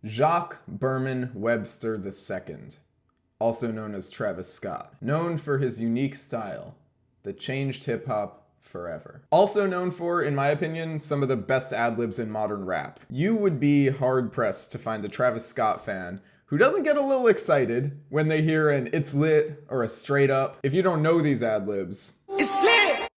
Jacques Berman Webster II, also known as Travis Scott, known for his unique style that changed hip hop forever. Also known for, in my opinion, some of the best ad-libs in modern rap. You would be hard-pressed to find a Travis Scott fan who doesn't get a little excited when they hear an "It's Lit" or a "Straight Up." If you don't know these ad-libs, It's lit!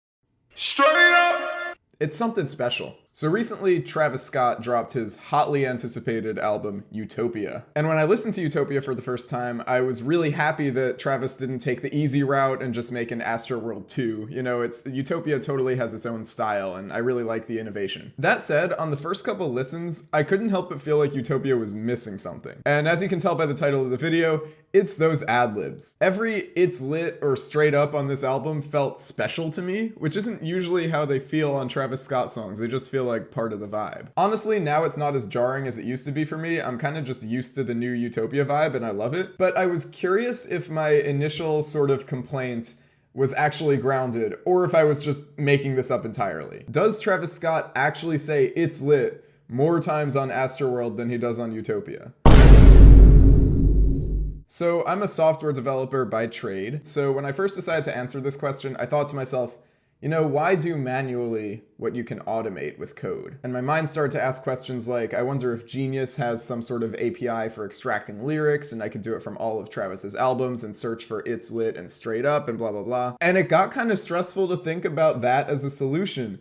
straight up, it's something special. So recently, Travis Scott dropped his hotly anticipated album, Utopia. And when I listened to Utopia for the first time, I was really happy that Travis didn't take the easy route and just make an Astroworld 2. You know, Utopia totally has its own style, and I really like the innovation. That said, on the first couple listens, I couldn't help but feel like Utopia was missing something. And as you can tell by the title of the video, it's those ad-libs. Every "It's Lit" or "Straight Up" on this album felt special to me, which isn't usually how they feel on Travis Scott songs. They just feel like part of the vibe. Honestly, now it's not as jarring as it used to be for me. I'm kind of just used to the new Utopia vibe and I love it. But I was curious if my initial sort of complaint was actually grounded or if I was just making this up entirely. Does Travis Scott actually say "It's lit" more times on Astroworld than he does on Utopia? So I'm a software developer by trade. So when I first decided to answer this question, I thought to myself, you know, why do manually what you can automate with code? And my mind started to ask questions like, I wonder if Genius has some sort of API for extracting lyrics and I could do it from all of Travis's albums and search for "It's Lit" and "Straight Up" and blah, blah, blah. And it got kind of stressful to think about that as a solution.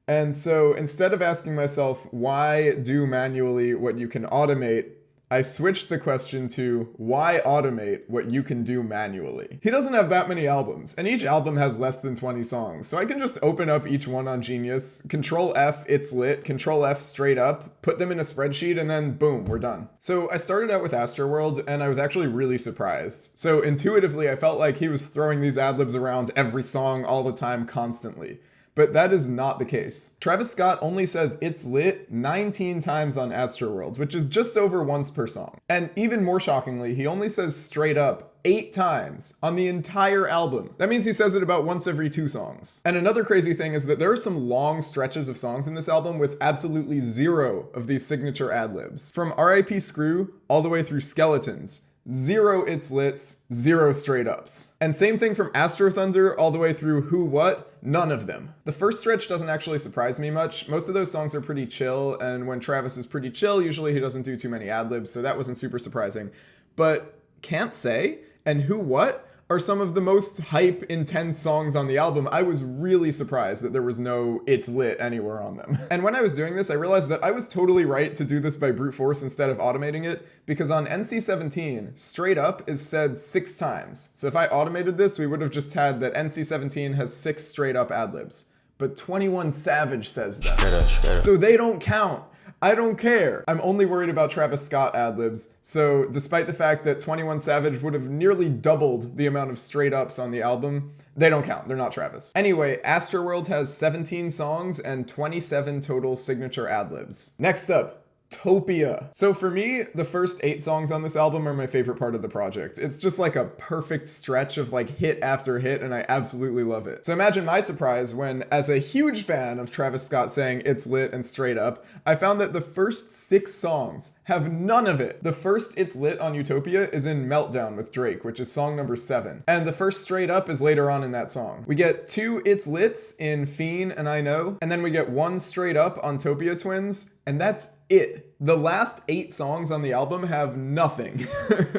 And so instead of asking myself, why do manually what you can automate, I switched the question to, why automate what you can do manually? He doesn't have that many albums, and each album has less than 20 songs, so I can just open up each one on Genius, Control F "It's Lit," Control F "Straight Up, put them in a spreadsheet, and then boom, we're done. So I started out with Astroworld, and I was actually really surprised. So intuitively, I felt like he was throwing these ad-libs around every song all the time, constantly. But that is not the case. Travis Scott only says "It's lit" 19 times on Astroworld, which is just over once per song. And even more shockingly, he only says "Straight Up" 8 times on the entire album. That means he says it about once every 2 songs. And another crazy thing is that there are some long stretches of songs in this album with absolutely 0 of these signature ad-libs. From R.I.P. Screw all the way through Skeletons. 0 "It's Lits, 0 straight ups. And same thing from Astro Thunder all the way through Who What, none of them. The first stretch doesn't actually surprise me much. Most of those songs are pretty chill, and when Travis is pretty chill, usually he doesn't do too many ad-libs, so that wasn't super surprising. But Can't Say and Who What are some of the most hype, intense songs on the album. I was really surprised that there was no "It's Lit" anywhere on them. And when I was doing this, I realized that I was totally right to do this by brute force instead of automating it, because on NC-17, "Straight Up" is said 6 times. So if I automated this, we would have just had that NC-17 has 6 straight up ad-libs. But 21 Savage says them. So they don't count. I don't care. I'm only worried about Travis Scott ad-libs, so despite the fact that 21 Savage would have nearly doubled the amount of straight ups on the album, they don't count. They're not Travis. Anyway, Astroworld has 17 songs and 27 total signature ad-libs. Next up, Topia. So for me, the first 8 songs on this album are my favorite part of the project. It's just like a perfect stretch of like hit after hit, and I absolutely love it. So imagine my surprise when, as a huge fan of Travis Scott saying "It's Lit" and "Straight Up," I found that the first 6 songs have none of it. The first "It's Lit" on Utopia is in Meltdown with Drake, which is song number 7. And the first "Straight Up" is later on in that song. We get 2 "It's Lits" in Fiend and I Know, and then we get 1 "Straight Up" on Topia Twins, and that's it. The last 8 songs on the album have nothing.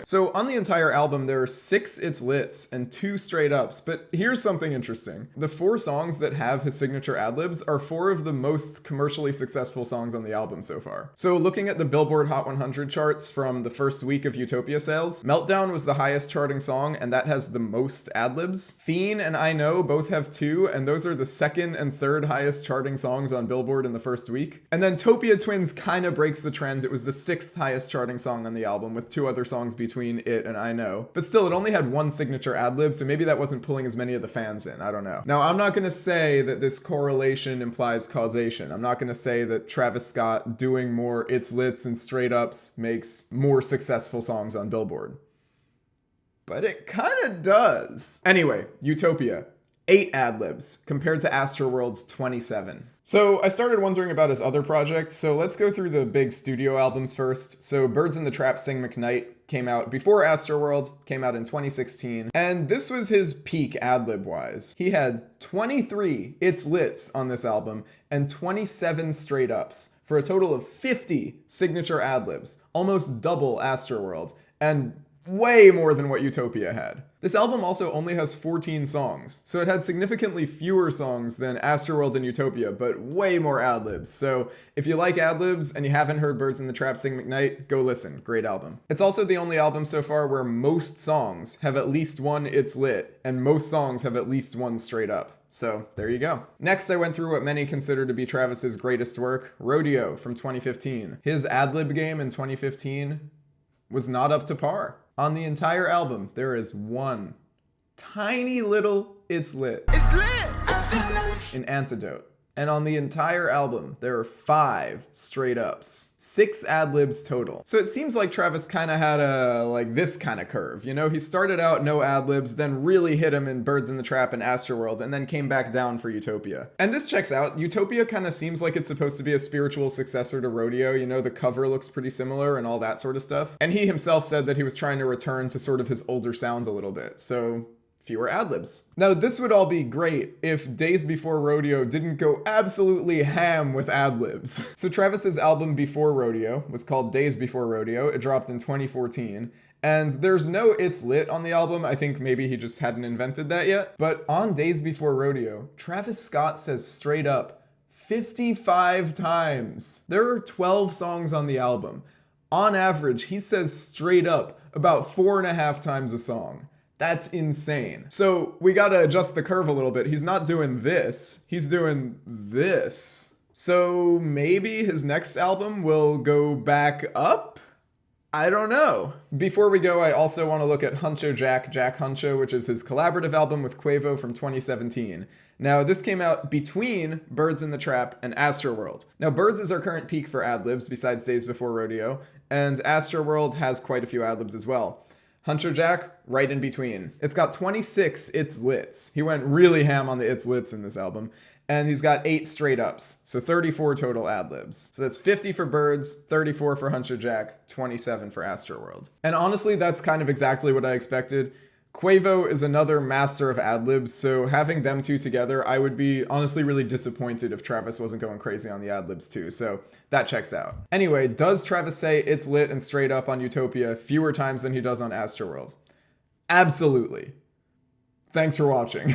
So on the entire album, there are 6 "It's Lits and 2 straight ups, but here's something interesting. The 4 songs that have his signature ad-libs are 4 of the most commercially successful songs on the album so far. So looking at the Billboard Hot 100 charts from the first week of Utopia sales, Meltdown was the highest charting song, and that has the most ad-libs. Fiend and I Know both have 2, and those are the 2nd and 3rd highest charting songs on Billboard in the first week. And then Topia Twins kind of breaks the trend. It was the 6th highest charting song on the album, with 2 other songs between it and I Know. But still, it only had 1 signature ad-lib, so maybe that wasn't pulling as many of the fans in. I don't know. Now, I'm not going to say that this correlation implies causation. I'm not going to say that Travis Scott doing more "It's Lits" and "Straight Ups" makes more successful songs on Billboard. But it kind of does. Anyway, Utopia. 8 ad-libs compared to Astroworld's 27. So I started wondering about his other projects, so let's go through the big studio albums first. So Birds in the Trap Sing McKnight came out before Astroworld, came out in 2016, and this was his peak ad-lib wise. He had 23 It's Lits on this album and 27 straight ups for a total of 50 signature ad-libs, almost double Astroworld, and way more than what Utopia had. This album also only has 14 songs, so it had significantly fewer songs than Astroworld and Utopia, but way more ad-libs. So if you like ad-libs and you haven't heard Birds in the Trap Sing McKnight, go listen. Great album. It's also the only album so far where most songs have at least one It's Lit, and most songs have at least one straight up. So there you go. Next, I went through what many consider to be Travis's greatest work, Rodeo from 2015. His ad-lib game in 2015 was not up to par. On the entire album, there is one tiny little It's Lit. It's lit! An Antidote. And on the entire album, there are 5 straight ups. 6 ad-libs total. So it seems like Travis kind of had this kind of curve. You know, he started out no ad-libs, then really hit him in Birds in the Trap and Astroworld, and then came back down for Utopia. And this checks out. Utopia kind of seems like it's supposed to be a spiritual successor to Rodeo. You know, the cover looks pretty similar and all that sort of stuff. And he himself said that he was trying to return to sort of his older sound a little bit. So fewer ad-libs. Now, this would all be great if Days Before Rodeo didn't go absolutely ham with ad-libs. So Travis's album before Rodeo was called Days Before Rodeo. It dropped in 2014. And there's no It's Lit on the album. I think maybe he just hadn't invented that yet. But on Days Before Rodeo, Travis Scott says straight up 55 times. There are 12 songs on the album. On average, he says straight up about 4.5 times a song. That's insane. So we gotta adjust the curve a little bit. He's not doing this, he's doing this. So maybe his next album will go back up? I don't know. Before we go, I also want to look at Huncho Jack, Jack Huncho, which is his collaborative album with Quavo from 2017. Now, this came out between Birds in the Trap and Astroworld. Now, Birds is our current peak for ad-libs, besides Days Before Rodeo, and Astroworld has quite a few ad-libs as well. Huncho Jack, right in between. It's got 26 It's Lits. He went really ham on the It's Lits in this album. And he's got 8 straight ups, so 34 total ad-libs. So that's 50 for Birds, 34 for Huncho Jack, 27 for Astroworld. And honestly, that's kind of exactly what I expected. Quavo is another master of ad-libs, so having them two together, I would be honestly really disappointed if Travis wasn't going crazy on the ad-libs too, so that checks out. Anyway, does Travis say It's Lit and straight up on Utopia fewer times than he does on Astroworld? Absolutely. Thanks for watching.